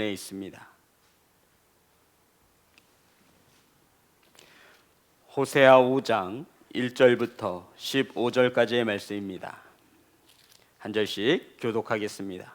있습니다. 호세아 5장 1절부터 15절까지의 말씀입니다. 한 절씩 교독하겠습니다.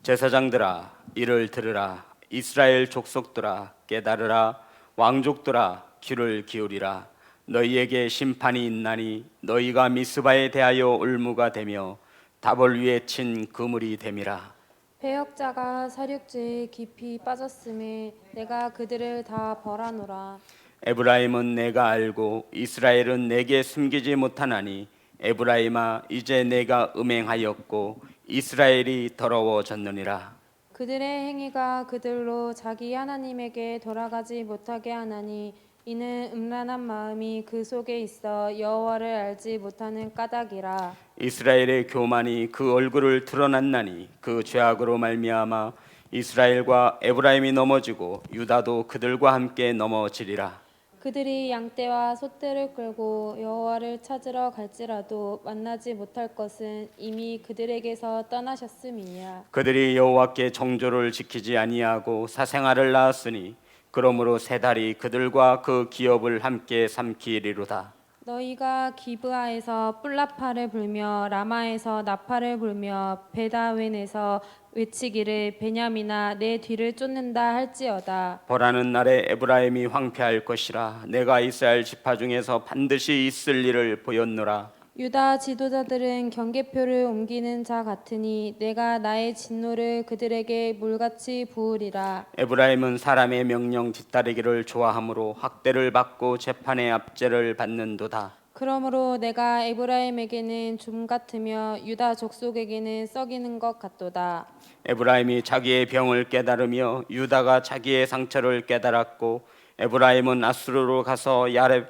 제사장들아 이를 들으라. 이스라엘 족속들아 깨달으라. 왕족들아 귀를 기울이라. 너희에게 심판이 있나니 너희가 미스바에 대하여 올무가 되며 다볼 위에 친 그물이 됨이라. 배역자가 사륙지에 깊이 빠졌음에 내가 그들을 다 벌하노라. 에브라임은 내가 알고 이스라엘은 내게 숨기지 못하나니 에브라임아 이제 내가 음행하였고 이스라엘이 더러워졌느니라. 그들의 행위가 그들로 자기 하나님에게 돌아가지 못하게 하나니 이는 음란한 마음이 그 속에 있어 여호와를 알지 못하는 까닭이라. 이스라엘의 교만이 그 얼굴을 드러났나니 그 죄악으로 말미암아 이스라엘과 에브라임이 넘어지고 유다도 그들과 함께 넘어지리라. 그들이 양떼와 소떼를 끌고 여호와를 찾으러 갈지라도 만나지 못할 것은 이미 그들에게서 떠나셨음이니라. 그들이 여호와께 정조를 지키지 아니하고 사생아를 낳았으니 그러므로 세 달이 그들과 그 기업을 함께 삼키리로다. 너희가 기브아에서 뿔라파를 불며 라마에서 나팔을 불며 베다웬에서 외치기를 베냐민아 내 뒤를 쫓는다 할지어다. 벌하는 날에 에브라임이 황폐할 것이라. 내가 이스라엘 지파 중에서 반드시 있을 일을 보였노라. 유다 지도자들은 경계표를 옮기는 자 같으니 내가 나의 진노를 그들에게 물같이 부으리라. 에브라임은 사람의 명령 뒤따르기를 좋아하므로 학대를 받고 재판의 압제를 받는도다. 그러므로 내가 에브라임에게는 좀 같으며 유다 족속에게는 썩이는 것 같도다. 에브라임이 자기의 병을 깨달으며 유다가 자기의 상처를 깨달았고 에브라임은 아수르로 가서 야렙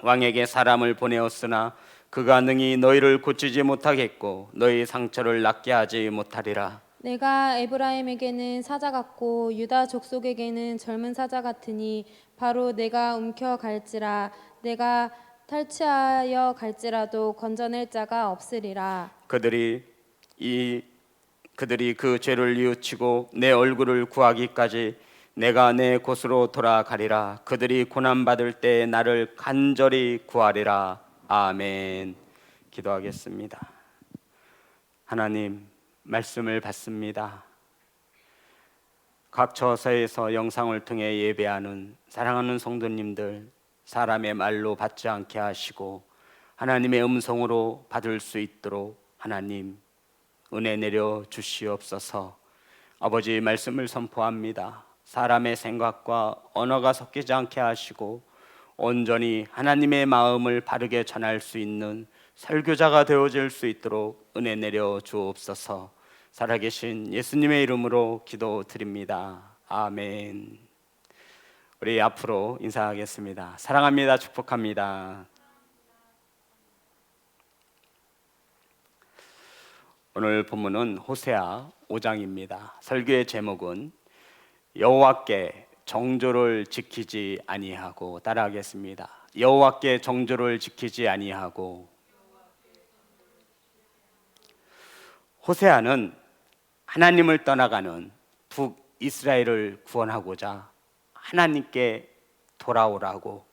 왕에게 사람을 보내었으나 그가 능히 너희를 고치지 못하겠고 너희 상처를 낫게 하지 못하리라. 내가 에브라임에게는 사자 같고 유다 족속에게는 젊은 사자 같으니 바로 내가 움켜 갈지라. 내가 탈취하여 갈지라도 건져낼 자가 없으리라. 그들이 그 죄를 뉘우치고 내 얼굴을 구하기까지 내가 내 곳으로 돌아가리라. 그들이 고난 받을 때 나를 간절히 구하리라. 아멘. 기도하겠습니다. 하나님, 말씀을 받습니다. 각 처소에서 영상을 통해 예배하는 사랑하는 성도님들, 사람의 말로 받지 않게 하시고 하나님의 음성으로 받을 수 있도록 하나님 은혜 내려 주시옵소서. 아버지, 말씀을 선포합니다. 사람의 생각과 언어가 섞이지 않게 하시고 온전히 하나님의 마음을 바르게 전할 수 있는 설교자가 되어질 수 있도록 은혜 내려 주옵소서. 살아계신 예수님의 이름으로 기도드립니다. 아멘. 우리 앞으로 인사하겠습니다. 사랑합니다. 축복합니다. 오늘 본문은 호세아 5장입니다. 설교의 제목은 여호와께 정조를 지키지 아니하고, 따라하겠습니다. 여호와께 정조를 지키지 아니하고. 호세아는 하나님을 떠나가는 북이스라엘을 구원하고자 하나님께 돌아오라고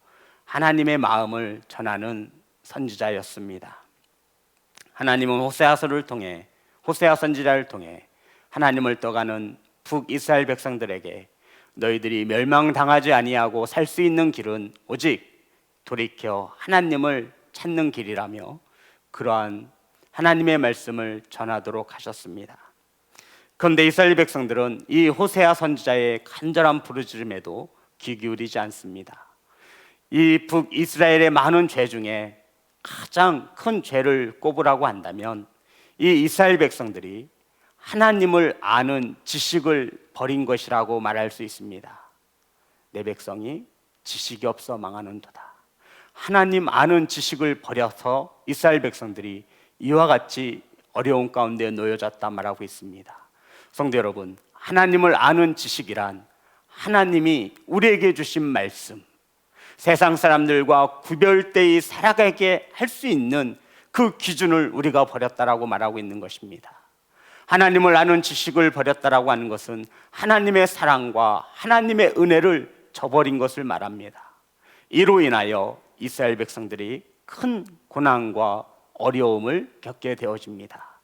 하나님의 마음을 전하는 선지자였습니다. 하나님은 호세아 선지자를 통해 하나님을 떠가는 북이스라엘 백성들에게 너희들이 멸망당하지 아니하고 살 수 있는 길은 오직 돌이켜 하나님을 찾는 길이라며 그러한 하나님의 말씀을 전하도록 하셨습니다. 그런데 이스라엘 백성들은 이 호세아 선지자의 간절한 부르짖음에도 귀 기울이지 않습니다. 이 북이스라엘의 많은 죄 중에 가장 큰 죄를 꼽으라고 한다면 이 이스라엘 백성들이 하나님을 아는 지식을 버린 것이라고 말할 수 있습니다. 내 백성이 지식이 없어 망하는도다. 하나님 아는 지식을 버려서 이스라엘 백성들이 이와 같이 어려운 가운데 놓여졌다 말하고 있습니다. 성도 여러분, 하나님을 아는 지식이란 하나님이 우리에게 주신 말씀, 세상 사람들과 구별되이 살아가게 할 수 있는 그 기준을 우리가 버렸다라고 말하고 있는 것입니다. 하나님을 아는 지식을 버렸다라고 하는 것은 하나님의 사랑과 하나님의 은혜를 저버린 것을 말합니다. 이로 인하여 이스라엘 백성들이 큰 고난과 어려움을 겪게 되어집니다.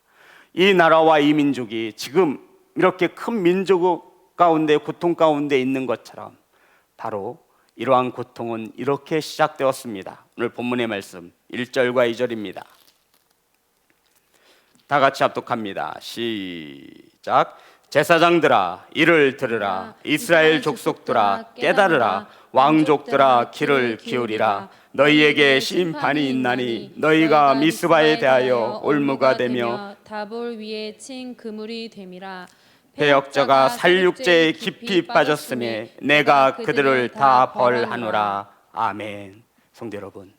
이 나라와 이 민족이 지금 이렇게 큰 민족 가운데 고통 가운데 있는 것처럼 바로 이러한 고통은 이렇게 시작되었습니다. 오늘 본문의 말씀 1절과 2절입니다. 다 같이 합독합니다. 시작. 제사장들아 이를 들으라. 이스라엘 족속들아 깨달으라. 왕족들아 귀를 기울이라. 너희에게 심판이 있나니 너희가 미스바에 대하여 올무가 되며 다볼 위에 친 그물이 됨이라. 배역자가 살육제에 깊이 빠졌으니 내가 그들을 다 벌하노라. 아멘. 성도 여러분,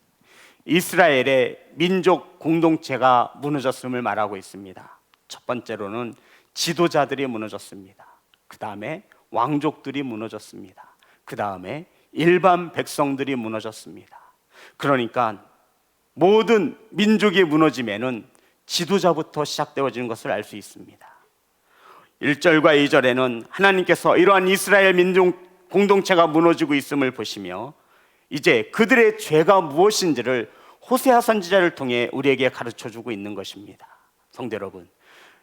이스라엘의 민족 공동체가 무너졌음을 말하고 있습니다. 첫 번째로는 지도자들이 무너졌습니다. 그 다음에 왕족들이 무너졌습니다. 그 다음에 일반 백성들이 무너졌습니다. 그러니까 모든 민족이 무너지면은 지도자부터 시작되어지는 것을 알 수 있습니다. 1절과 2절에는 하나님께서 이러한 이스라엘 민족 공동체가 무너지고 있음을 보시며 이제 그들의 죄가 무엇인지를 호세아 선지자를 통해 우리에게 가르쳐주고 있는 것입니다. 성도 여러분,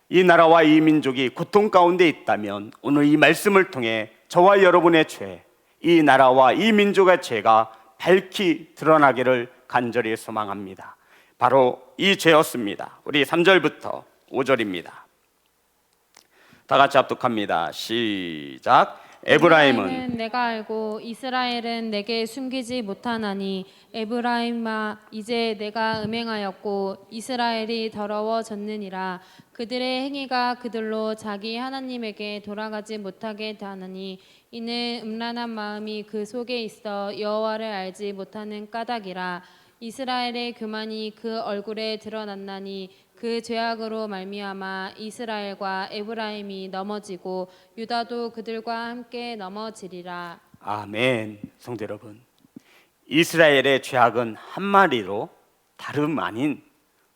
이 나라와 이 민족이 고통 가운데 있다면 오늘 이 말씀을 통해 저와 여러분의 죄, 이 나라와 이 민족의 죄가 밝히 드러나기를 간절히 소망합니다. 바로 이 죄였습니다. 우리 3절부터 5절입니다. 다 같이 합독합니다. 시작. 에브라임은 내가 알고 이스라엘은 내게 숨기지 못하나니 에브라임아 이제 내가 음행하였고 이스라엘이 더러워졌느니라. 그들의 행위가 그들로 자기 하나님에게 돌아가지 못하게 하나니 이는 음란한 마음이 그 속에 있어 여호와를 알지 못하는 까닭이라. 이스라엘의 교만이 그 얼굴에 드러났나니 그 죄악으로 말미암아 이스라엘과 에브라임이 넘어지고 유다도 그들과 함께 넘어지리라. 아멘. 성도 여러분, 이스라엘의 죄악은 한마디로 다름 아닌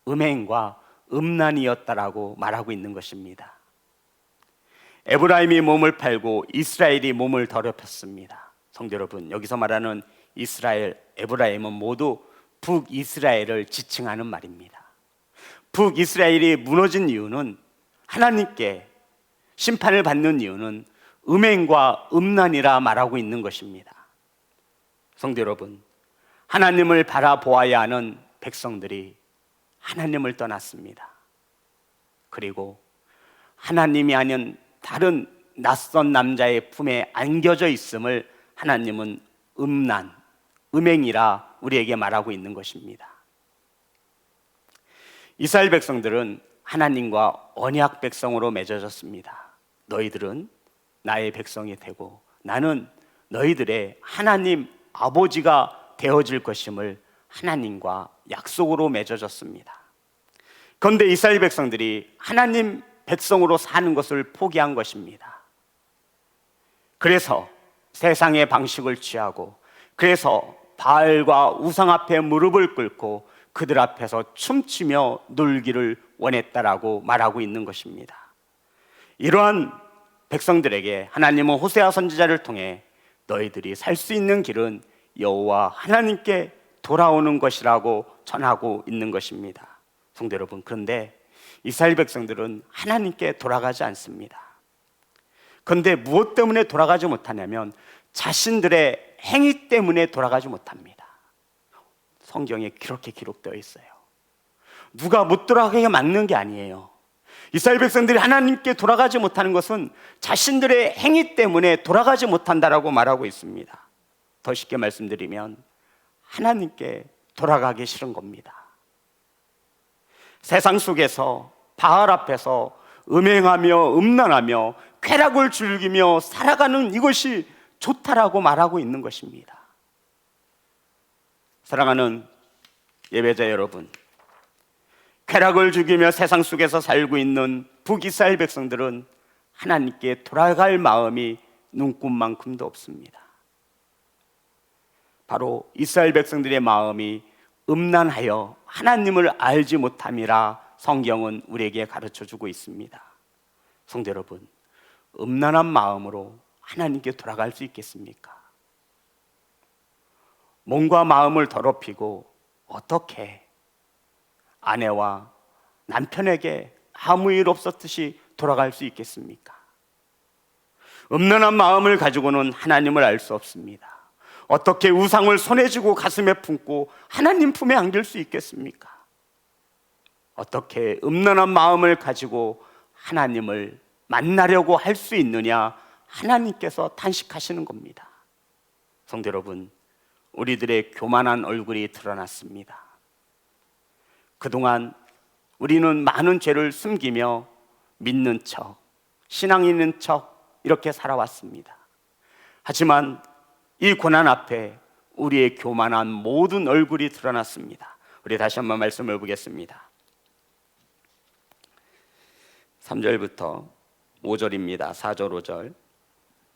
음행과 음란이었다라고 말하고 있는 것입니다. 에브라임이 몸을 팔고 이스라엘이 몸을 더럽혔습니다. 성도 여러분, 여기서 말하는 이스라엘, 에브라임은 모두 북이스라엘을 지칭하는 말입니다. 북이스라엘이 무너진 이유는, 하나님께 심판을 받는 이유는 음행과 음란이라 말하고 있는 것입니다. 성도 여러분, 하나님을 바라보아야 하는 백성들이 하나님을 떠났습니다. 그리고 하나님이 아닌 다른 낯선 남자의 품에 안겨져 있음을 하나님은 음란, 음행이라 우리에게 말하고 있는 것입니다. 이스라엘 백성들은 하나님과 언약 백성으로 맺어졌습니다. 너희들은 나의 백성이 되고 나는 너희들의 하나님 아버지가 되어질 것임을 하나님과 약속으로 맺어졌습니다. 그런데 이스라엘 백성들이 하나님 백성으로 사는 것을 포기한 것입니다. 그래서 세상의 방식을 취하고, 그래서 바알과 우상 앞에 무릎을 꿇고 그들 앞에서 춤추며 놀기를 원했다라고 말하고 있는 것입니다. 이러한 백성들에게 하나님은 호세아 선지자를 통해 너희들이 살 수 있는 길은 여호와 하나님께 돌아오는 것이라고 전하고 있는 것입니다. 성도 여러분, 그런데 이스라엘 백성들은 하나님께 돌아가지 않습니다. 그런데 무엇 때문에 돌아가지 못하냐면 자신들의 행위 때문에 돌아가지 못합니다. 성경에 그렇게 기록되어 있어요. 누가 못 돌아가게 막는 게 아니에요. 이스라엘 백성들이 하나님께 돌아가지 못하는 것은 자신들의 행위 때문에 돌아가지 못한다라고 말하고 있습니다. 더 쉽게 말씀드리면 하나님께 돌아가기 싫은 겁니다. 세상 속에서 바알 앞에서 음행하며 음란하며 쾌락을 즐기며 살아가는 이것이 좋다라고 말하고 있는 것입니다. 사랑하는 예배자 여러분, 쾌락을 즐기며 세상 속에서 살고 있는 북이스라엘 백성들은 하나님께 돌아갈 마음이 눈꼽만큼도 없습니다. 바로 이스라엘 백성들의 마음이 음란하여 하나님을 알지 못함이라 성경은 우리에게 가르쳐주고 있습니다. 성도 여러분, 음란한 마음으로 하나님께 돌아갈 수 있겠습니까? 몸과 마음을 더럽히고 어떻게 아내와 남편에게 아무 일 없었듯이 돌아갈 수 있겠습니까? 음란한 마음을 가지고는 하나님을 알 수 없습니다. 어떻게 우상을 손에 쥐고 가슴에 품고 하나님 품에 안길 수 있겠습니까? 어떻게 음란한 마음을 가지고 하나님을 만나려고 할 수 있느냐? 하나님께서 탄식하시는 겁니다. 성도 여러분, 우리들의 교만한 얼굴이 드러났습니다. 그동안 우리는 많은 죄를 숨기며 믿는 척, 신앙 있는 척 이렇게 살아왔습니다. 하지만 이 고난 앞에 우리의 교만한 모든 얼굴이 드러났습니다. 우리 다시 한번 말씀을 보겠습니다. 3절부터 5절입니다. 4절 5절.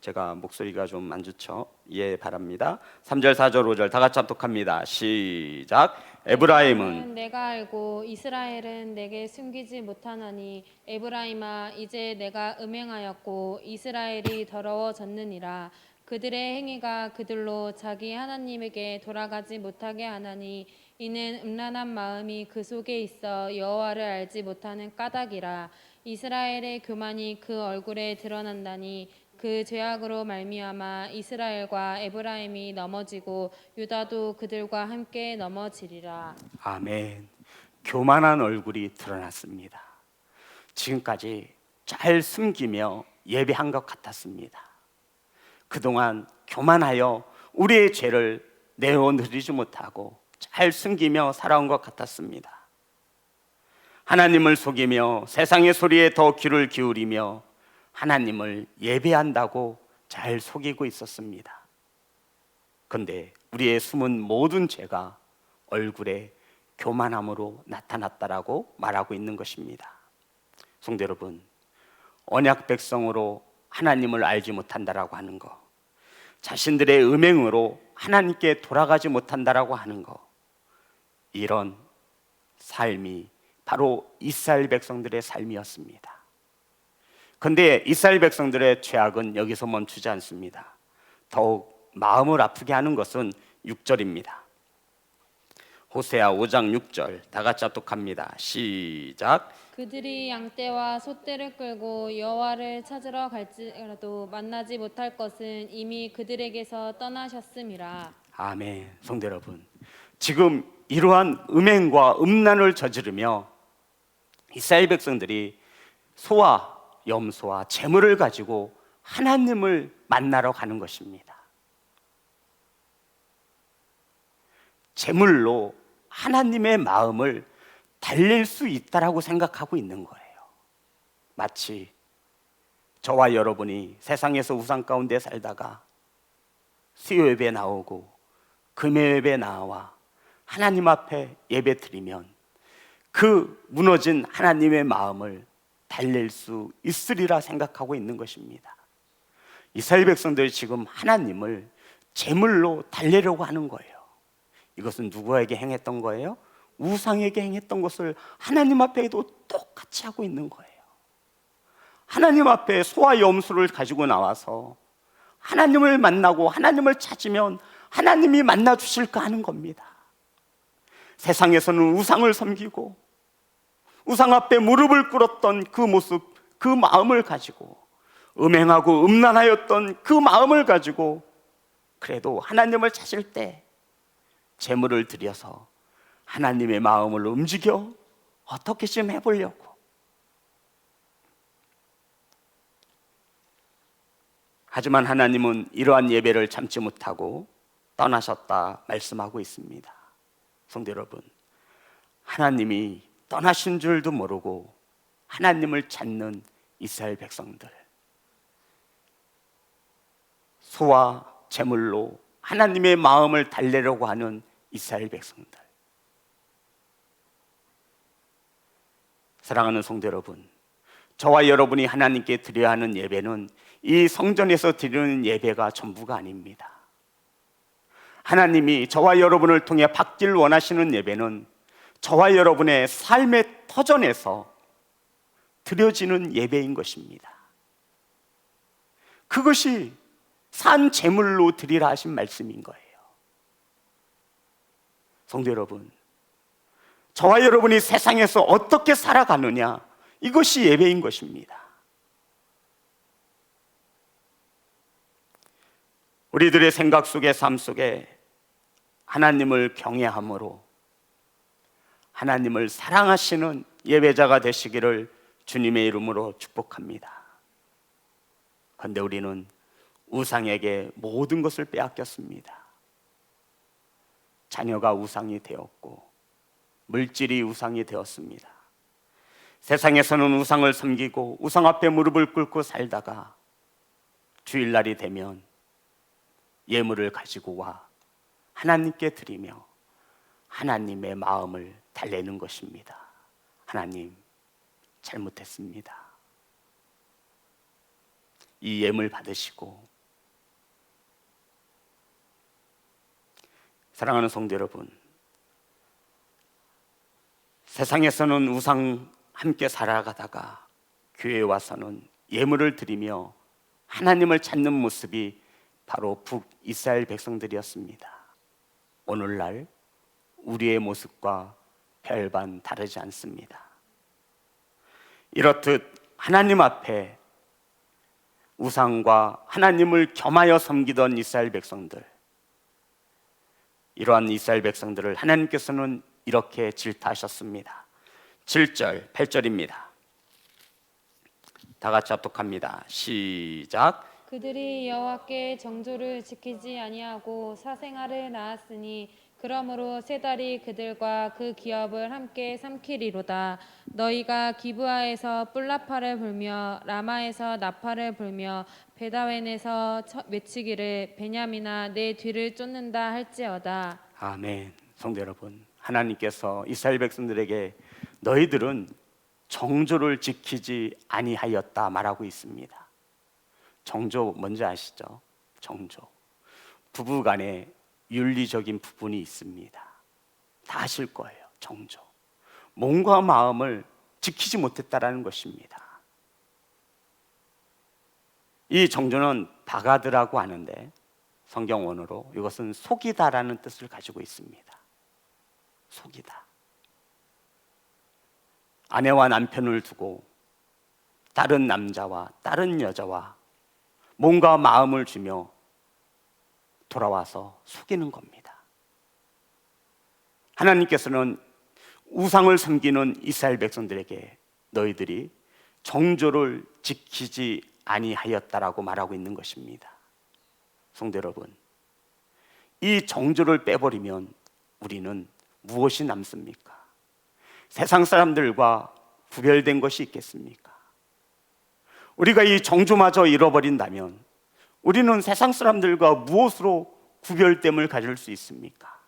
제가 목소리가 좀 안 좋죠? 이해 바랍니다. 3절 4절 5절 다 같이 합독합니다. 시작. 에브라임은 내가 알고 이스라엘은 내게 숨기지 못하나니 에브라임아 이제 내가 음행하였고 이스라엘이 더러워졌느니라. 그들의 행위가 그들로 자기 하나님에게 돌아가지 못하게 하나니 이는 음란한 마음이 그 속에 있어 여호와를 알지 못하는 까닭이라. 이스라엘의 교만이 그 얼굴에 드러난다니 그 죄악으로 말미암아 이스라엘과 에브라임이 넘어지고 유다도 그들과 함께 넘어지리라. 아멘. 교만한 얼굴이 드러났습니다. 지금까지 잘 숨기며 예배한 것 같았습니다. 그동안 교만하여 우리의 죄를 내어드리지 못하고 잘 숨기며 살아온 것 같았습니다. 하나님을 속이며 세상의 소리에 더 귀를 기울이며 하나님을 예배한다고 잘 속이고 있었습니다. 그런데 우리의 숨은 모든 죄가 얼굴에 교만함으로 나타났다라고 말하고 있는 것입니다. 성도 여러분, 언약 백성으로 하나님을 알지 못한다라고 하는 것, 자신들의 음행으로 하나님께 돌아가지 못한다라고 하는 것, 이런 삶이 바로 이스라엘 백성들의 삶이었습니다. 그런데 이스라엘 백성들의 죄악은 여기서 멈추지 않습니다. 더욱 마음을 아프게 하는 것은 6절입니다. 호세아 5장 6절 다 같이 합독합니다. 시작. 그들이 양떼와 소떼를 끌고 여호와를 찾으러 갈지라도 만나지 못할 것은 이미 그들에게서 떠나셨음이라. 아멘. 성도 여러분, 지금 이러한 음행과 음란을 저지르며 이스라엘 백성들이 소와 염소와 재물을 가지고 하나님을 만나러 가는 것입니다. 재물로 하나님의 마음을 달랠 수 있다라고 생각하고 있는 거예요. 마치 저와 여러분이 세상에서 우상 가운데 살다가 수요 예배 나오고 금요 예배 나와 하나님 앞에 예배 드리면 그 무너진 하나님의 마음을 달랠 수 있으리라 생각하고 있는 것입니다. 이스라엘 백성들이 지금 하나님을 제물로 달래려고 하는 거예요. 이것은 누구에게 행했던 거예요? 우상에게 행했던 것을 하나님 앞에도 똑같이 하고 있는 거예요. 하나님 앞에 소와 염소를 가지고 나와서 하나님을 만나고 하나님을 찾으면 하나님이 만나 주실까 하는 겁니다. 세상에서는 우상을 섬기고 우상 앞에 무릎을 꿇었던 그 모습, 그 마음을 가지고 음행하고 음란하였던 그 마음을 가지고 그래도 하나님을 찾을 때 제물을 드려서 하나님의 마음을 움직여 어떻게 좀 해보려고. 하지만 하나님은 이러한 예배를 참지 못하고 떠나셨다 말씀하고 있습니다. 성도 여러분, 하나님이 떠나신 줄도 모르고 하나님을 찾는 이스라엘 백성들, 소와 제물로 하나님의 마음을 달래려고 하는 이스라엘 백성들. 사랑하는 성도 여러분, 저와 여러분이 하나님께 드려야 하는 예배는 이 성전에서 드리는 예배가 전부가 아닙니다. 하나님이 저와 여러분을 통해 받길 원하시는 예배는 저와 여러분의 삶의 터전에서 드려지는 예배인 것입니다. 그것이 산 제물로 드리라 하신 말씀인 거예요. 성도 여러분, 저와 여러분이 세상에서 어떻게 살아가느냐, 이것이 예배인 것입니다. 우리들의 생각 속에, 삶 속에 하나님을 경외함으로 하나님을 사랑하시는 예배자가 되시기를 주님의 이름으로 축복합니다. 그런데 우리는 우상에게 모든 것을 빼앗겼습니다. 자녀가 우상이 되었고 물질이 우상이 되었습니다. 세상에서는 우상을 섬기고 우상 앞에 무릎을 꿇고 살다가 주일날이 되면 예물을 가지고 와 하나님께 드리며 하나님의 마음을 달래는 것입니다. 하나님, 잘못했습니다. 이 예물 받으시고, 사랑하는 성도 여러분, 세상에서는 우상 함께 살아가다가 교회에 와서는 예물을 드리며 하나님을 찾는 모습이 바로 북이스라엘 백성들이었습니다. 오늘날 우리의 모습과 별반 다르지 않습니다. 이렇듯 하나님 앞에 우상과 하나님을 겸하여 섬기던 이스라엘 백성들, 이러한 이스라엘 백성들을 하나님께서는 이렇게 질타하셨습니다. 7절, 8절입니다. 다 같이 합독합니다. 시작. 그들이 여호와께 정조를 지키지 아니하고 사생아를 낳았으니 그러므로 세 달이 그들과 그 기업을 함께 삼키리로다. 너희가 기브아에서 뿔라파를 불며 라마에서 나팔을 불며 베다웬에서 외치기를 베냐민아 내 뒤를 쫓는다 할지어다. 아멘. 성도 여러분, 하나님께서 이스라엘 백성들에게 너희들은 정조를 지키지 아니하였다 말하고 있습니다. 정조 뭔지 아시죠? 정조. 부부간에 윤리적인 부분이 있습니다. 다 아실 거예요. 정조. 몸과 마음을 지키지 못했다라는 것입니다. 이 정조는 바가드라고 하는데 성경 원어로 이것은 속이다라는 뜻을 가지고 있습니다. 속이다. 아내와 남편을 두고 다른 남자와 다른 여자와 몸과 마음을 주며 돌아와서 속이는 겁니다. 하나님께서는 우상을 섬기는 이스라엘 백성들에게 너희들이 정조를 지키지 아니하였다라고 말하고 있는 것입니다. 성도 여러분, 이 정조를 빼버리면 우리는 무엇이 남습니까? 세상 사람들과 구별된 것이 있겠습니까? 우리가 이 정조마저 잃어버린다면 우리는 세상 사람들과 무엇으로 구별됨을 가질 수 있습니까?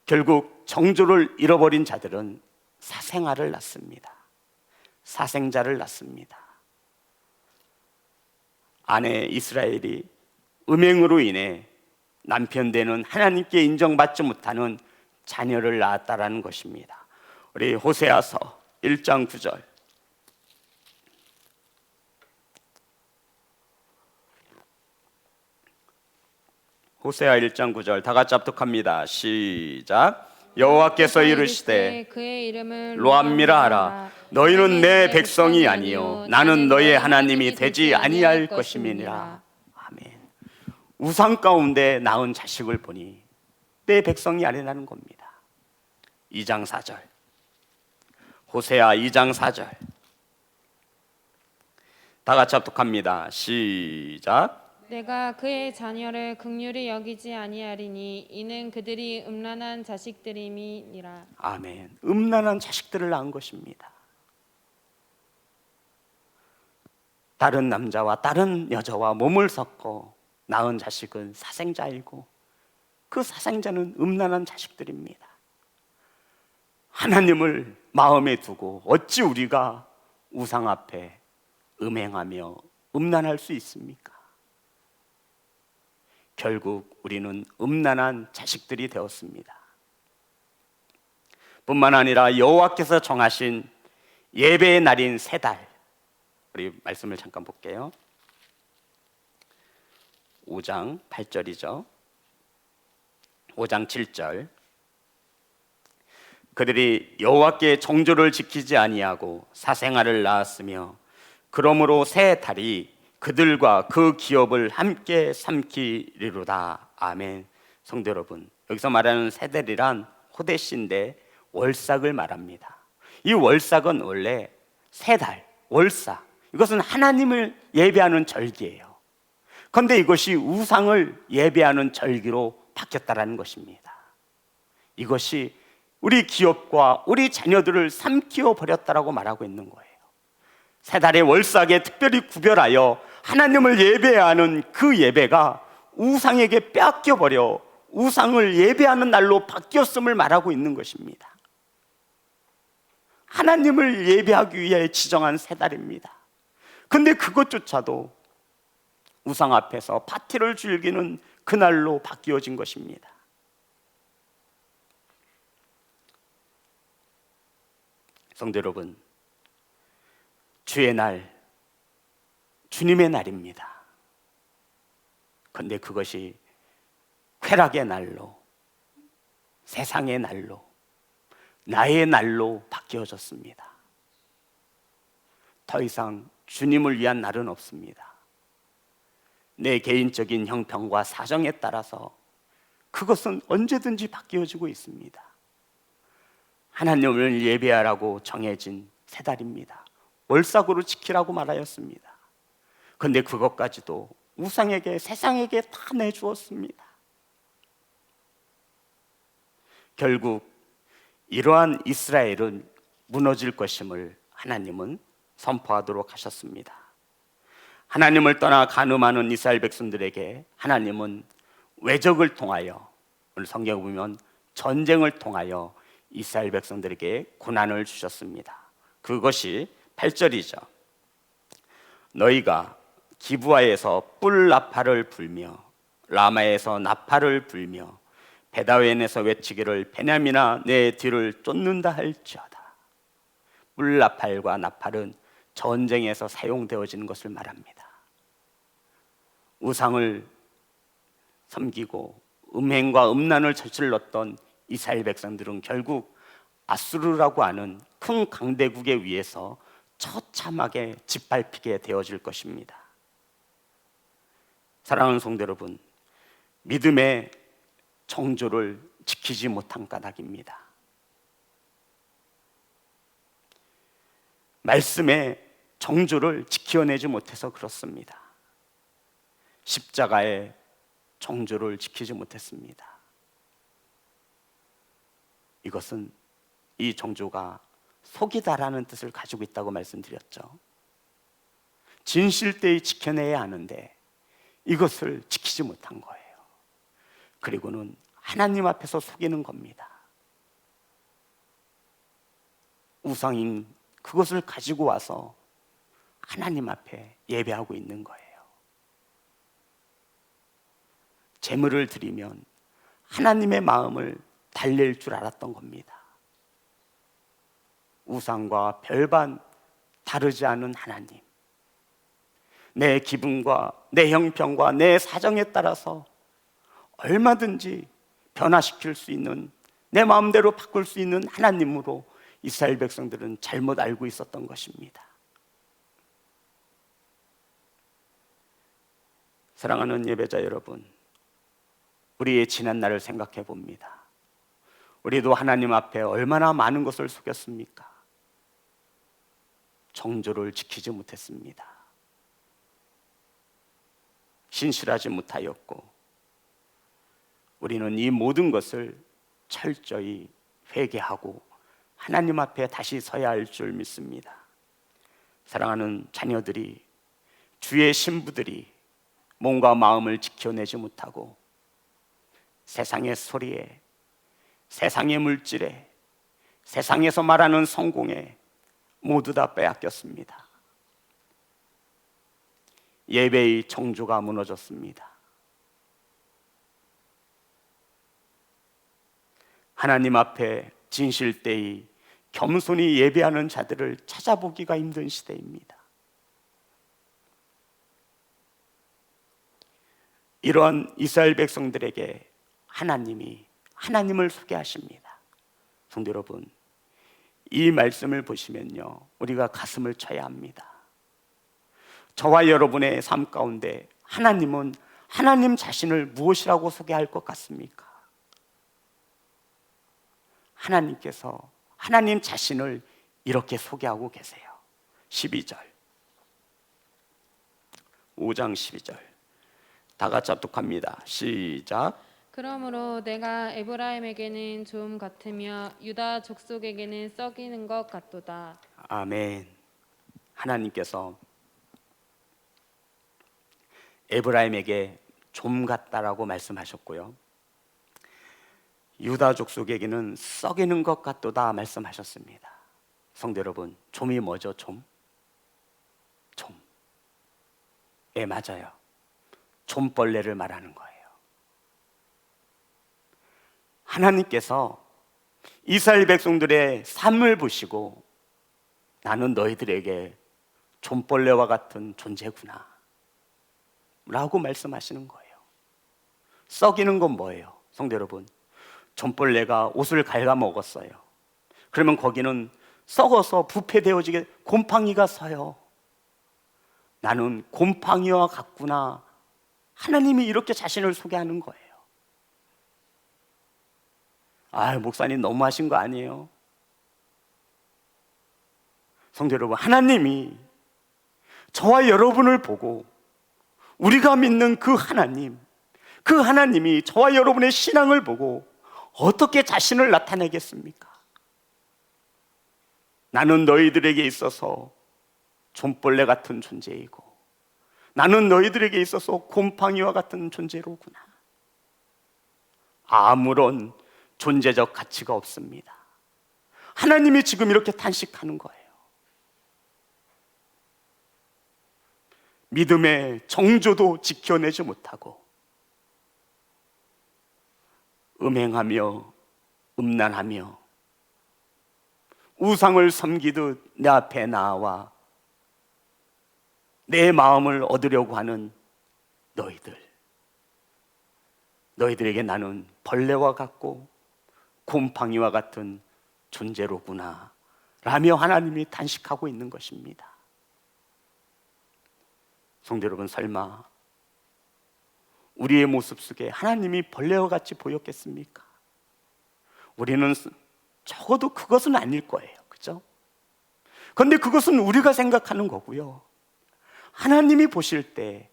결국 정조를 잃어버린 자들은 사생아를 낳습니다. 사생자를 낳습니다. 아내 이스라엘이 음행으로 인해 남편 되는 하나님께 인정받지 못하는 자녀를 낳았다라는 것입니다. 우리 호세아서 1장 9절. 호세아 1장 9절 다 같이 합독합니다. 시작. 여호와께서 이르시되 그의 이름을 로암미라 하라. 너희는 내 백성이 아니요 나는 너희의 하나님이 되지 아니할 것임이니라. 아멘. 우상 가운데 낳은 자식을 보니 내 백성이 아니라는 겁니다. 2장 4절. 호세아 2장 4절 다 같이 합독합니다. 시작. 내가 그의 자녀를 긍휼히 여기지 아니하리니 이는 그들이 음란한 자식들임이니라. 아멘. 음란한 자식들을 낳은 것입니다. 다른 남자와 다른 여자와 몸을 섞어 낳은 자식은 사생자이고 그 사생자는 음란한 자식들입니다. 하나님을 마음에 두고 어찌 우리가 우상 앞에 음행하며 음란할 수 있습니까? 결국 우리는 음란한 자식들이 되었습니다. 뿐만 아니라 여호와께서 정하신 예배의 날인 세 달, 우리 말씀을 잠깐 볼게요. 5장 8절이죠. 5장 7절. 그들이 여호와께 정조를 지키지 아니하고 사생아를 낳았으며 그러므로 새 달이 그들과 그 기업을 함께 삼키리로다. 아멘. 성도 여러분, 여기서 말하는 새 달이란 호데시인데 월삭을 말합니다. 이 월삭은 원래 새 달, 월삭, 이것은 하나님을 예배하는 절기예요. 그런데 이것이 우상을 예배하는 절기로 바뀌었다는 것입니다. 이것이 우리 기업과 우리 자녀들을 삼키어 버렸다라고 말하고 있는 거예요. 세 달의 월삭에 특별히 구별하여 하나님을 예배하는 그 예배가 우상에게 뺏겨 버려 우상을 예배하는 날로 바뀌었음을 말하고 있는 것입니다. 하나님을 예배하기 위해 지정한 세 달입니다. 근데 그것조차도 우상 앞에서 파티를 즐기는 그날로 바뀌어진 것입니다. 성도 여러분, 주의 날, 주님의 날입니다. 그런데 그것이 쾌락의 날로, 세상의 날로, 나의 날로 바뀌어졌습니다. 더 이상 주님을 위한 날은 없습니다. 내 개인적인 형편과 사정에 따라서 그것은 언제든지 바뀌어지고 있습니다. 하나님을 예배하라고 정해진 세 달입니다. 월삭으로 지키라고 말하였습니다. 그런데 그것까지도 우상에게, 세상에게 다 내주었습니다. 결국 이러한 이스라엘은 무너질 것임을 하나님은 선포하도록 하셨습니다. 하나님을 떠나 간음하는 이스라엘 백성들에게 하나님은 외적을 통하여, 오늘 성경에 보면 전쟁을 통하여 이스라엘 백성들에게 고난을 주셨습니다. 그것이 8절이죠. 너희가 기브아에서 뿔 나팔을 불며 라마에서 나팔을 불며 베다웬에서 외치기를 베냐민아 내 뒤를 쫓는다 할지어다. 뿔 나팔과 나팔은 전쟁에서 사용되어지는 것을 말합니다. 우상을 섬기고 음행과 음란을 저질렀던 이스라엘 백성들은 결국 아수르라고 하는 큰 강대국에 의해서 처참하게 짓밟히게 되어질 것입니다. 사랑하는 성도 여러분, 믿음의 정조를 지키지 못한 까닭입니다. 말씀의 정조를 지켜내지 못해서 그렇습니다. 십자가의 정조를 지키지 못했습니다. 이것은 이 정조가 속이다라는 뜻을 가지고 있다고 말씀드렸죠. 진실되이 지켜내야 하는데 이것을 지키지 못한 거예요. 그리고는 하나님 앞에서 속이는 겁니다. 우상인 그것을 가지고 와서 하나님 앞에 예배하고 있는 거예요. 제물을 드리면 하나님의 마음을 달랠 줄 알았던 겁니다. 우상과 별반 다르지 않은 하나님, 내 기분과 내 형편과 내 사정에 따라서 얼마든지 변화시킬 수 있는, 내 마음대로 바꿀 수 있는 하나님으로 이스라엘 백성들은 잘못 알고 있었던 것입니다. 사랑하는 예배자 여러분, 우리의 지난 날을 생각해 봅니다. 우리도 하나님 앞에 얼마나 많은 것을 속였습니까? 정조를 지키지 못했습니다. 신실하지 못하였고, 우리는 이 모든 것을 철저히 회개하고 하나님 앞에 다시 서야 할 줄 믿습니다. 사랑하는 자녀들이, 주의 신부들이 몸과 마음을 지켜내지 못하고 세상의 소리에, 세상의 물질에, 세상에서 말하는 성공에 모두 다 빼앗겼습니다. 예배의 정조가 무너졌습니다. 하나님 앞에 진실되이 겸손히 예배하는 자들을 찾아보기가 힘든 시대입니다. 이러한 이스라엘 백성들에게 하나님이 하나님을 소개하십니다. 성도 여러분, 이 말씀을 보시면요, 우리가 가슴을 쳐야 합니다. 저와 여러분의 삶 가운데 하나님은 하나님 자신을 무엇이라고 소개할 것 같습니까? 하나님께서 하나님 자신을 이렇게 소개하고 계세요. 12절, 5장 12절 다 같이 합독합니다. 시작. 그러므로 내가 에브라임에게는 좀 같으며 유다 족속에게는 썩이는 것 같도다. 아멘. 하나님께서 에브라임에게 좀 같다라고 말씀하셨고요, 유다 족속에게는 썩이는 것 같도다 말씀하셨습니다. 성도 여러분, 좀이 뭐죠? 좀. 예, 맞아요. 좀벌레를 말하는 거예요. 하나님께서 이스라엘 백성들의 삶을 보시고 나는 너희들에게 좀벌레와 같은 존재구나 라고 말씀하시는 거예요. 썩이는 건 뭐예요? 성도 여러분, 좀벌레가 옷을 갉아먹었어요. 그러면 거기는 썩어서 부패되어지게 곰팡이가 서요. 나는 곰팡이와 같구나. 하나님이 이렇게 자신을 소개하는 거예요. 아, 목사님 너무하신 거 아니에요? 성도 여러분, 하나님이 저와 여러분을 보고 우리가 믿는 그 하나님이 저와 여러분의 신앙을 보고 어떻게 자신을 나타내겠습니까? 나는 너희들에게 있어서 좀벌레 같은 존재이고 나는 너희들에게 있어서 곰팡이와 같은 존재로구나. 아무런 존재적 가치가 없습니다. 하나님이 지금 이렇게 탄식하는 거예요. 믿음의 정조도 지켜내지 못하고 음행하며 음란하며 우상을 섬기듯 내 앞에 나와 내 마음을 얻으려고 하는 너희들에게 나는 벌레와 같고 곰팡이와 같은 존재로구나 라며 하나님이 탄식하고 있는 것입니다. 성도 여러분, 설마 우리의 모습 속에 하나님이 벌레와 같이 보였겠습니까? 우리는 적어도 그것은 아닐 거예요. 그죠? 그런데 그것은 우리가 생각하는 거고요, 하나님이 보실 때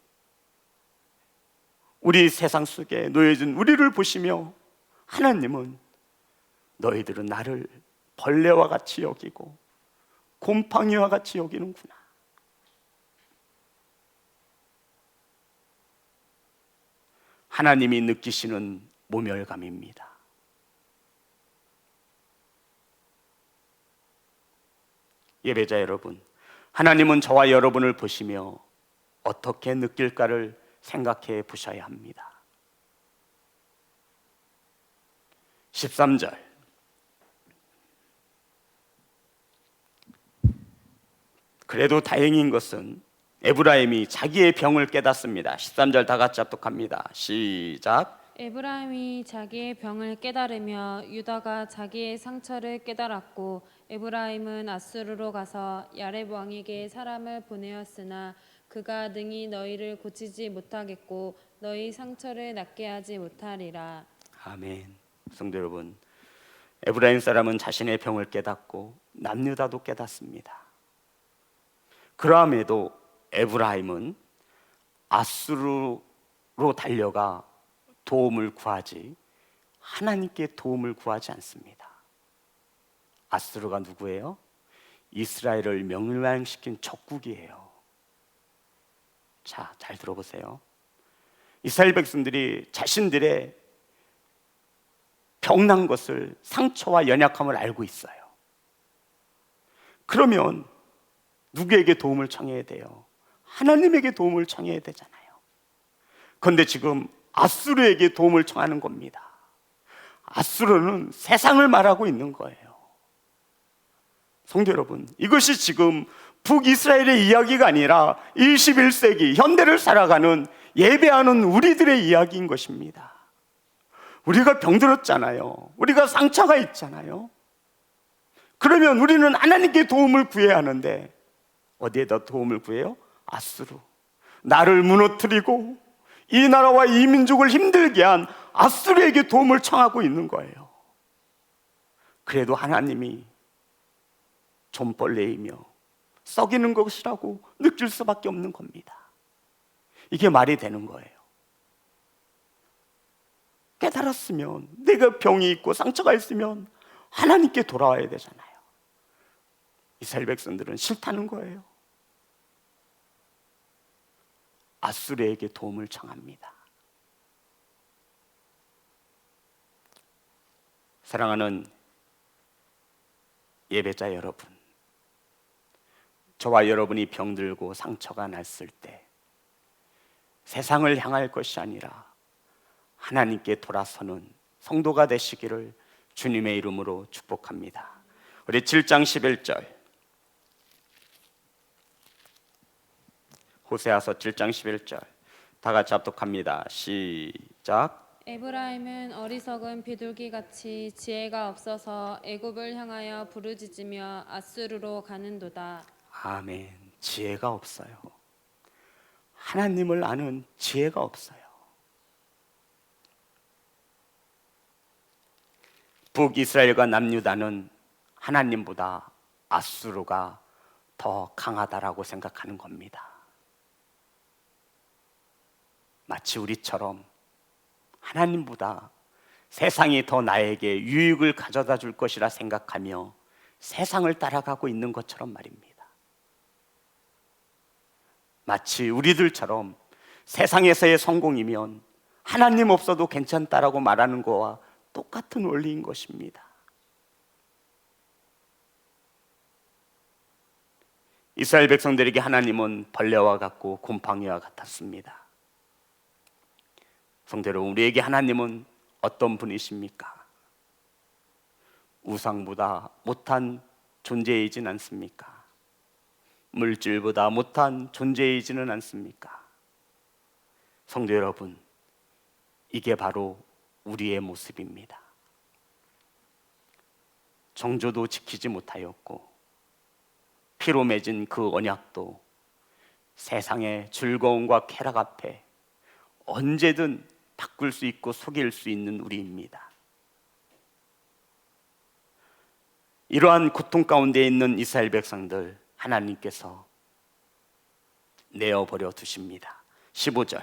우리 세상 속에 놓여진 우리를 보시며 하나님은 너희들은 나를 벌레와 같이 여기고 곰팡이와 같이 여기는구나. 하나님이 느끼시는 모멸감입니다. 예배자 여러분, 하나님은 저와 여러분을 보시며 어떻게 느낄까를 생각해 보셔야 합니다. 13절, 그래도 다행인 것은 에브라임이 자기의 병을 깨닫습니다. 13절 다 같이 합독합니다. 시작. 에브라임이 자기의 병을 깨달으며 유다가 자기의 상처를 깨달았고 에브라임은 아수르로 가서 야렙 왕에게 사람을 보내었으나 그가 능히 너희를 고치지 못하겠고 너희 상처를 낫게 하지 못하리라. 아멘. 성도 여러분, 에브라임 사람은 자신의 병을 깨닫고 남유다도 깨닫습니다. 그럼에도 에브라임은 아수르로 달려가 도움을 구하지 하나님께 도움을 구하지 않습니다. 아수르가 누구예요? 이스라엘을 멸망시킨 적국이에요. 자, 잘 들어보세요. 이스라엘 백성들이 자신들의 병난 것을, 상처와 연약함을 알고 있어요. 그러면 누구에게 도움을 청해야 돼요? 하나님에게 도움을 청해야 되잖아요. 그런데 지금 아수르에게 도움을 청하는 겁니다. 앗수르는 세상을 말하고 있는 거예요. 성도 여러분, 이것이 지금 북이스라엘의 이야기가 아니라 21세기 현대를 살아가는 예배하는 우리들의 이야기인 것입니다. 우리가 병들었잖아요. 우리가 상처가 있잖아요. 그러면 우리는 하나님께 도움을 구해야 하는데 어디에다 도움을 구해요? 앗수르, 나를 무너뜨리고 이 나라와 이 민족을 힘들게 한 앗수르에게 도움을 청하고 있는 거예요. 그래도 하나님이 좀벌레이며 썩이는 것이라고 느낄 수밖에 없는 겁니다. 이게 말이 되는 거예요. 깨달았으면, 내가 병이 있고 상처가 있으면 하나님께 돌아와야 되잖아요. 이스라엘 백성들은 싫다는 거예요. 앗수르에게 도움을 청합니다. 사랑하는 예배자 여러분, 저와 여러분이 병들고 상처가 났을 때 세상을 향할 것이 아니라 하나님께 돌아서는 성도가 되시기를 주님의 이름으로 축복합니다. 우리 7장 11절, 호세아서 7장 11절 다 같이 합독합니다. 시작. 에브라임은 어리석은 비둘기같이 지혜가 없어서 애굽을 향하여 부르짖으며 앗수르로 가는도다. 아멘. 지혜가 없어요. 하나님을 아는 지혜가 없어요. 북이스라엘과 남유다는 하나님보다 앗수르가 더 강하다라고 생각하는 겁니다. 마치 우리처럼 하나님보다 세상이 더 나에게 유익을 가져다 줄 것이라 생각하며 세상을 따라가고 있는 것처럼 말입니다. 마치 우리들처럼 세상에서의 성공이면 하나님 없어도 괜찮다라고 말하는 거와 똑같은 원리인 것입니다. 이스라엘 백성들에게 하나님은 벌레와 같고 곰팡이와 같았습니다. 성도 여러분, 우리에게 하나님은 어떤 분이십니까? 우상보다 못한 존재이진 않습니까? 물질보다 못한 존재이지는 않습니까? 성도 여러분, 이게 바로 우리의 모습입니다. 정조도 지키지 못하였고 피로 맺은 그 언약도 세상의 즐거움과 쾌락 앞에 언제든 바꿀 수 있고 속일 수 있는 우리입니다. 이러한 고통 가운데 있는 이스라엘 백성들 하나님께서 내어버려 두십니다. 15절,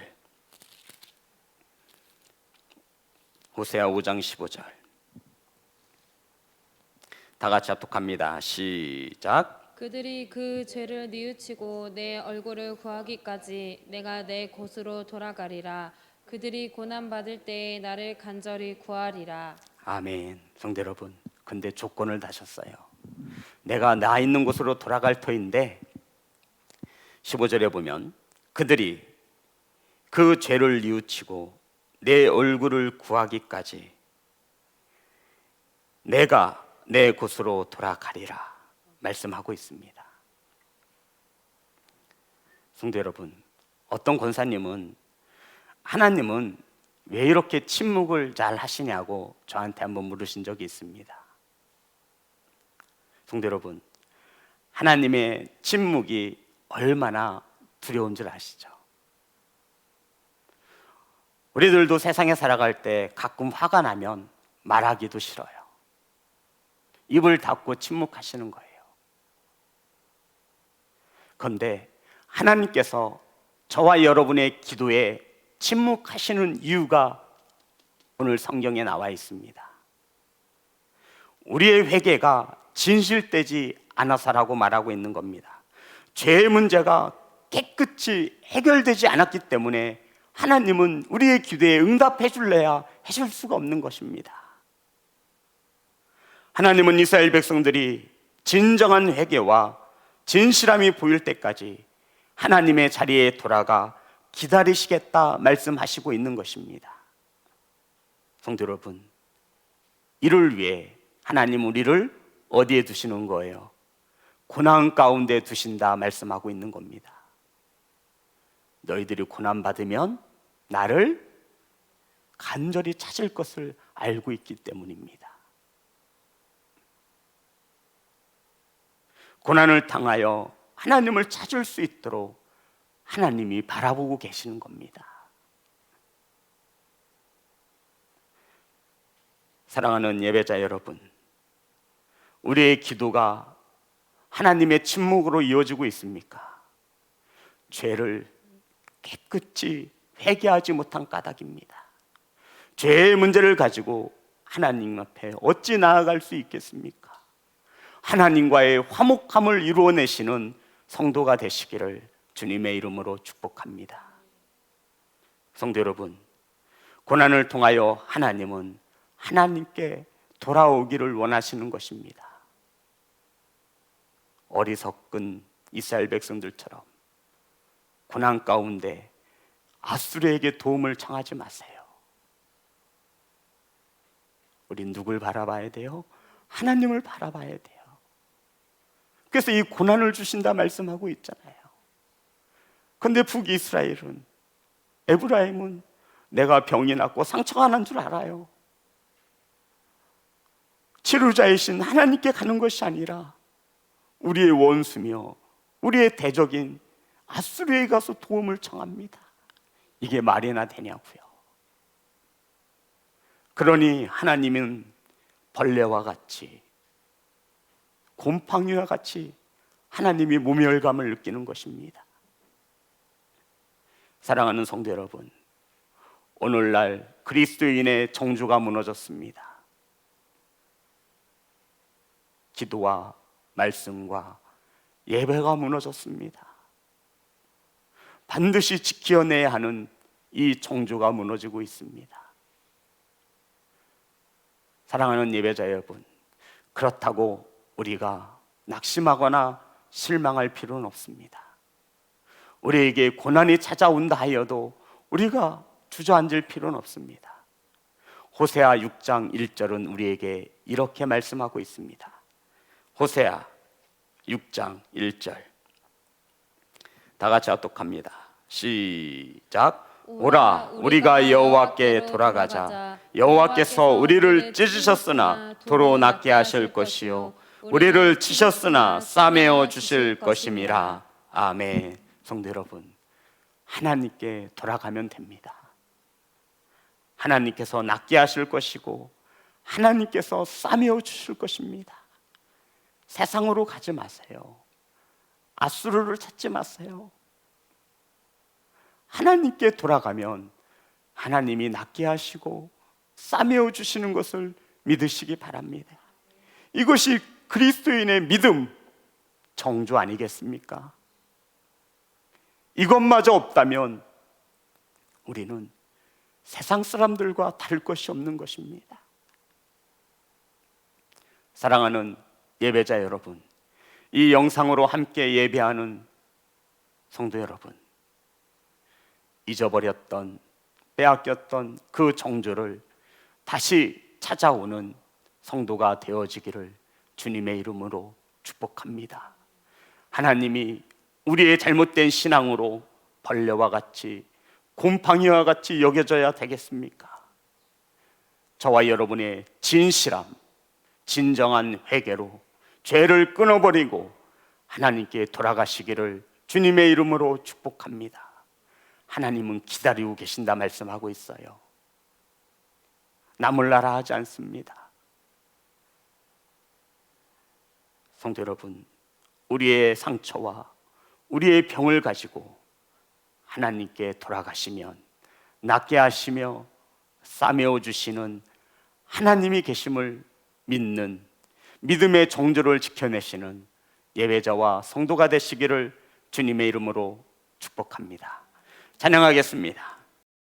호세아 5장 15절 다 같이 합독합니다. 시작. 그들이 그 죄를 뉘우치고 내 얼굴을 구하기까지 내가 내 곳으로 돌아가리라. 그들이 고난받을 때에 나를 간절히 구하리라. 아멘. 성도 여러분, 근데 조건을 다셨어요. 내가 나 있는 곳으로 돌아갈 터인데 15절에 보면 그들이 그 죄를 뉘우치고 내 얼굴을 구하기까지 내가 내 곳으로 돌아가리라 말씀하고 있습니다. 성도 여러분, 어떤 권사님은 하나님은 왜 이렇게 침묵을 잘 하시냐고 저한테 한번 물으신 적이 있습니다. 성도 여러분, 하나님의 침묵이 얼마나 두려운 줄 아시죠? 우리들도 세상에 살아갈 때 가끔 화가 나면 말하기도 싫어요. 입을 닫고 침묵하시는 거예요. 그런데 하나님께서 저와 여러분의 기도에 침묵하시는 이유가 오늘 성경에 나와 있습니다. 우리의 회개가 진실되지 않아서라고 말하고 있는 겁니다. 죄의 문제가 깨끗이 해결되지 않았기 때문에 하나님은 우리의 기도에 응답해 줄래야 해줄 수가 없는 것입니다. 하나님은 이스라엘 백성들이 진정한 회개와 진실함이 보일 때까지 하나님의 자리에 돌아가 기다리시겠다 말씀하시고 있는 것입니다. 성도 여러분, 이를 위해 하나님 우리를 어디에 두시는 거예요? 고난 가운데 두신다 말씀하고 있는 겁니다. 너희들이 고난 받으면 나를 간절히 찾을 것을 알고 있기 때문입니다. 고난을 당하여 하나님을 찾을 수 있도록 하나님이 바라보고 계시는 겁니다. 사랑하는 예배자 여러분, 우리의 기도가 하나님의 침묵으로 이어지고 있습니까? 죄를 깨끗이 회개하지 못한 까닭입니다. 죄의 문제를 가지고 하나님 앞에 어찌 나아갈 수 있겠습니까? 하나님과의 화목함을 이루어내시는 성도가 되시기를 주님의 이름으로 축복합니다. 성도 여러분, 고난을 통하여 하나님은 하나님께 돌아오기를 원하시는 것입니다. 어리석은 이스라엘 백성들처럼 고난 가운데 아수르에게 도움을 청하지 마세요. 우린 누굴 바라봐야 돼요? 하나님을 바라봐야 돼요. 그래서 이 고난을 주신다 말씀하고 있잖아요. 그런데 북이스라엘은, 에브라임은 내가 병이 났고 상처가 난 줄 알아요. 치료자이신 하나님께 가는 것이 아니라 우리의 원수며 우리의 대적인 아수르에 가서 도움을 청합니다. 이게 말이나 되냐고요. 그러니 하나님은 벌레와 같이, 곰팡이와 같이 하나님이 모멸감을 느끼는 것입니다. 사랑하는 성도 여러분, 오늘날 그리스도인의 정주가 무너졌습니다. 기도와 말씀과 예배가 무너졌습니다. 반드시 지켜내야 하는 이 정주가 무너지고 있습니다. 사랑하는 예배자 여러분, 그렇다고 우리가 낙심하거나 실망할 필요는 없습니다. 우리에게 고난이 찾아온다 하여도 우리가 주저앉을 필요는 없습니다. 호세아 6장 1절은 우리에게 이렇게 말씀하고 있습니다. 호세아 6장 1절, 다 같이 합독합니다. 시작. 오라, 우리가 여호와께 돌아가자. 여호와께서 우리를 찢으셨으나 도로 낫게 하실 것이요, 우리를 치셨으나 싸매어 주실 것임이라. 아멘. 성도 여러분, 하나님께 돌아가면 됩니다. 하나님께서 낫게 하실 것이고 하나님께서 싸매어 주실 것입니다. 세상으로 가지 마세요. 아수르를 찾지 마세요. 하나님께 돌아가면 하나님이 낫게 하시고 싸매어 주시는 것을 믿으시기 바랍니다. 이것이 그리스도인의 믿음, 정주 아니겠습니까? 이것마저 없다면 우리는 세상 사람들과 다를 것이 없는 것입니다. 사랑하는 예배자 여러분, 이 영상으로 함께 예배하는 성도 여러분, 잊어버렸던, 빼앗겼던 그 정주를 다시 찾아오는 성도가 되어지기를 주님의 이름으로 축복합니다. 하나님이 우리의 잘못된 신앙으로 벌레와 같이, 곰팡이와 같이 여겨져야 되겠습니까? 저와 여러분의 진실함, 진정한 회개로 죄를 끊어버리고 하나님께 돌아가시기를 주님의 이름으로 축복합니다. 하나님은 기다리고 계신다 말씀하고 있어요. 나몰라라 하지 않습니다. 성도 여러분, 우리의 상처와 우리의 병을 가지고 하나님께 돌아가시면 낫게 하시며 싸매어 주시는 하나님이 계심을 믿는, 믿음의 정조를 지켜내시는 예배자와 성도가 되시기를 주님의 이름으로 축복합니다. 찬양하겠습니다.